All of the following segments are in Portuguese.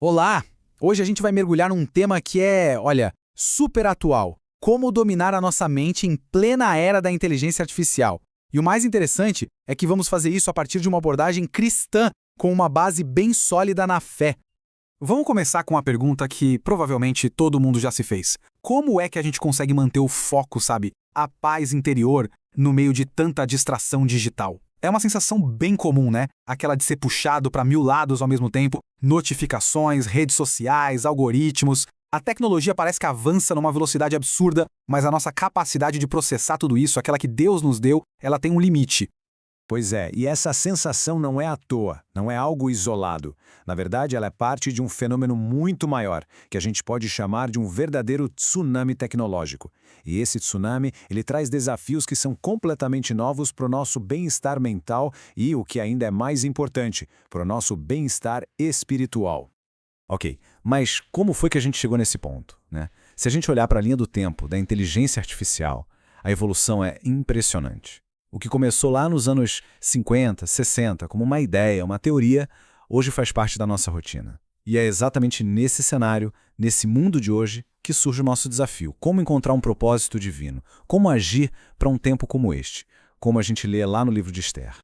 Olá! Hoje a gente vai mergulhar num tema que é, olha, super atual. Como dominar a nossa mente em plena era da inteligência artificial. E o mais interessante é que vamos fazer isso a partir de uma abordagem cristã, com uma base bem sólida na fé. Vamos começar com uma pergunta que provavelmente todo mundo já se fez. Como é que a gente consegue manter o foco, sabe? A paz interior no meio de tanta distração digital? É uma sensação bem comum, né? Aquela de ser puxado para 1000 lados ao mesmo tempo, notificações, redes sociais, algoritmos. A tecnologia parece que avança numa velocidade absurda, mas a nossa capacidade de processar tudo isso, aquela que Deus nos deu, ela tem um limite. Pois é, e essa sensação não é à toa, não é algo isolado. Na verdade, ela é parte de um fenômeno muito maior, que a gente pode chamar de um verdadeiro tsunami tecnológico. E esse tsunami, ele traz desafios que são completamente novos para o nosso bem-estar mental e, o que ainda é mais importante, para o nosso bem-estar espiritual. Ok, mas como foi que a gente chegou nesse ponto, né? Se a gente olhar para a linha do tempo da inteligência artificial, a evolução é impressionante. O que começou lá nos anos 50, 60, como uma ideia, uma teoria, hoje faz parte da nossa rotina. E é exatamente nesse cenário, nesse mundo de hoje, que surge o nosso desafio. Como encontrar um propósito divino? Como agir para um tempo como este? Como a gente lê lá no livro de Esther.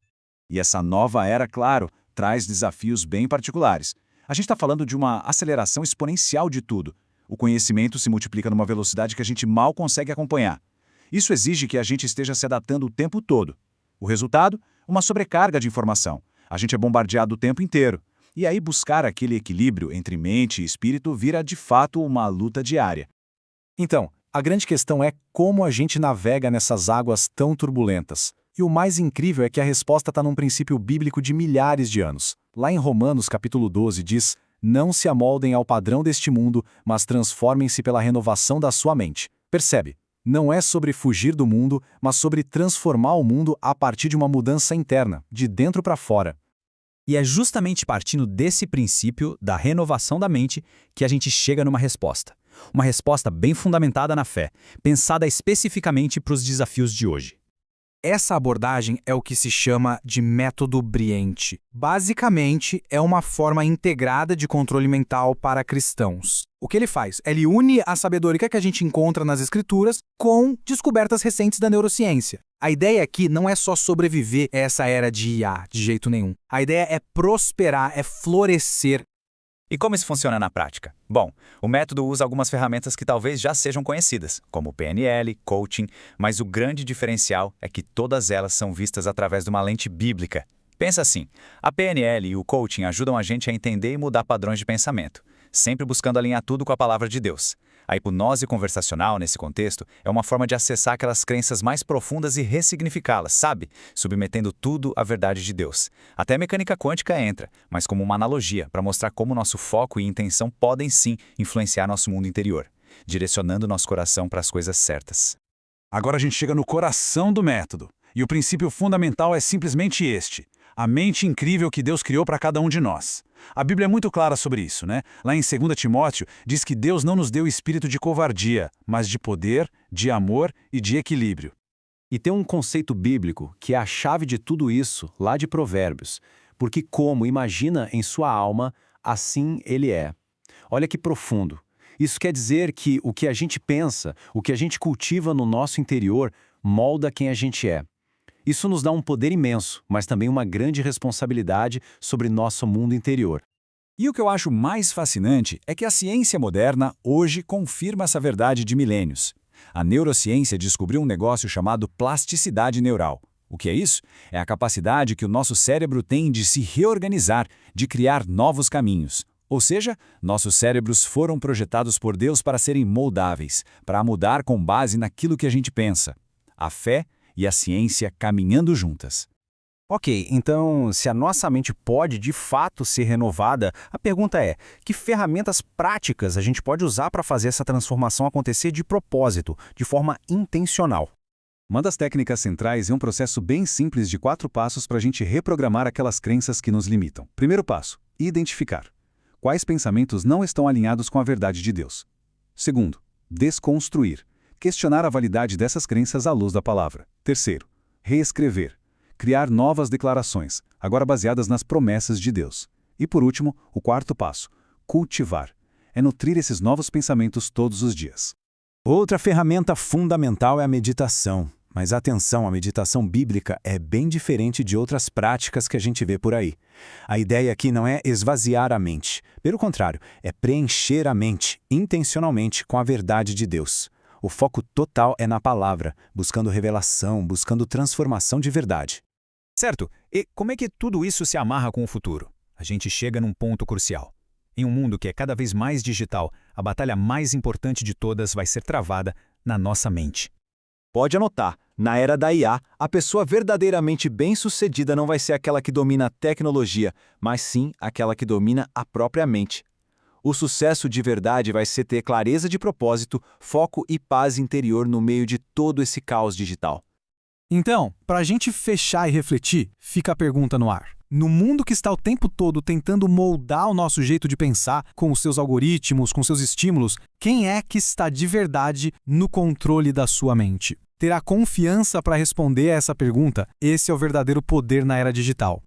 E essa nova era, claro, traz desafios bem particulares. A gente está falando de uma aceleração exponencial de tudo. O conhecimento se multiplica numa velocidade que a gente mal consegue acompanhar. Isso exige que a gente esteja se adaptando o tempo todo. O resultado? Uma sobrecarga de informação. A gente é bombardeado o tempo inteiro. E aí buscar aquele equilíbrio entre mente e espírito vira de fato uma luta diária. Então, a grande questão é como a gente navega nessas águas tão turbulentas. E o mais incrível é que a resposta está num princípio bíblico de milhares de anos. Lá em Romanos capítulo 12 diz: "Não se amoldem ao padrão deste mundo, mas transformem-se pela renovação da sua mente." Percebe? Não é sobre fugir do mundo, mas sobre transformar o mundo a partir de uma mudança interna, de dentro para fora. E é justamente partindo desse princípio da renovação da mente que a gente chega numa resposta. Uma resposta bem fundamentada na fé, pensada especificamente para os desafios de hoje. Essa abordagem é o que se chama de método Briente. Basicamente, é uma forma integrada de controle mental para cristãos. O que ele faz? Ele une a sabedoria que a gente encontra nas escrituras com descobertas recentes da neurociência. A ideia aqui não é só sobreviver a essa era de IA, de jeito nenhum. A ideia é prosperar, é florescer. E como isso funciona na prática? Bom, o método usa algumas ferramentas que talvez já sejam conhecidas, como PNL, coaching, mas o grande diferencial é que todas elas são vistas através de uma lente bíblica. Pensa assim, a PNL e o coaching ajudam a gente a entender e mudar padrões de pensamento, sempre buscando alinhar tudo com a palavra de Deus. A hipnose conversacional, nesse contexto, é uma forma de acessar aquelas crenças mais profundas e ressignificá-las, sabe? Submetendo tudo à verdade de Deus. Até a mecânica quântica entra, mas como uma analogia, para mostrar como nosso foco e intenção podem sim influenciar nosso mundo interior, direcionando nosso coração para as coisas certas. Agora a gente chega no coração do método. E o princípio fundamental é simplesmente este: a mente incrível que Deus criou para cada um de nós. A Bíblia é muito clara sobre isso, né? Lá em 2 Timóteo, diz que Deus não nos deu espírito de covardia, mas de poder, de amor e de equilíbrio. E tem um conceito bíblico que é a chave de tudo isso, lá de Provérbios. Porque como imagina em sua alma, assim ele é. Olha que profundo. Isso quer dizer que o que a gente pensa, o que a gente cultiva no nosso interior, molda quem a gente é. Isso nos dá um poder imenso, mas também uma grande responsabilidade sobre nosso mundo interior. E o que eu acho mais fascinante é que a ciência moderna hoje confirma essa verdade de milênios. A neurociência descobriu um negócio chamado plasticidade neural. O que é isso? É a capacidade que o nosso cérebro tem de se reorganizar, de criar novos caminhos. Ou seja, nossos cérebros foram projetados por Deus para serem moldáveis, para mudar com base naquilo que a gente pensa. A fé e a ciência caminhando juntas. Ok, então, se a nossa mente pode de fato ser renovada, a pergunta é: que ferramentas práticas a gente pode usar para fazer essa transformação acontecer de propósito, de forma intencional? Uma das técnicas centrais é um processo bem simples de 4 passos para a gente reprogramar aquelas crenças que nos limitam. Primeiro passo: identificar. Quais pensamentos não estão alinhados com a verdade de Deus? Segundo: desconstruir. Questionar a validade dessas crenças à luz da palavra. Terceiro: reescrever. Criar novas declarações, agora baseadas nas promessas de Deus. E por último, o quarto passo: cultivar. É nutrir esses novos pensamentos todos os dias. Outra ferramenta fundamental é a meditação. Mas atenção, a meditação bíblica é bem diferente de outras práticas que a gente vê por aí. A ideia aqui não é esvaziar a mente. Pelo contrário, é preencher a mente, intencionalmente, com a verdade de Deus. O foco total é na palavra, buscando revelação, buscando transformação de verdade. Certo, e como é que tudo isso se amarra com o futuro? A gente chega num ponto crucial. Em um mundo que é cada vez mais digital, a batalha mais importante de todas vai ser travada na nossa mente. Pode anotar, na era da IA, a pessoa verdadeiramente bem-sucedida não vai ser aquela que domina a tecnologia, mas sim aquela que domina a própria mente. O sucesso de verdade vai ser ter clareza de propósito, foco e paz interior no meio de todo esse caos digital. Então, para a gente fechar e refletir, fica a pergunta no ar. No mundo que está o tempo todo tentando moldar o nosso jeito de pensar, com os seus algoritmos, com seus estímulos, quem é que está de verdade no controle da sua mente? Ter a confiança para responder a essa pergunta, esse é o verdadeiro poder na era digital.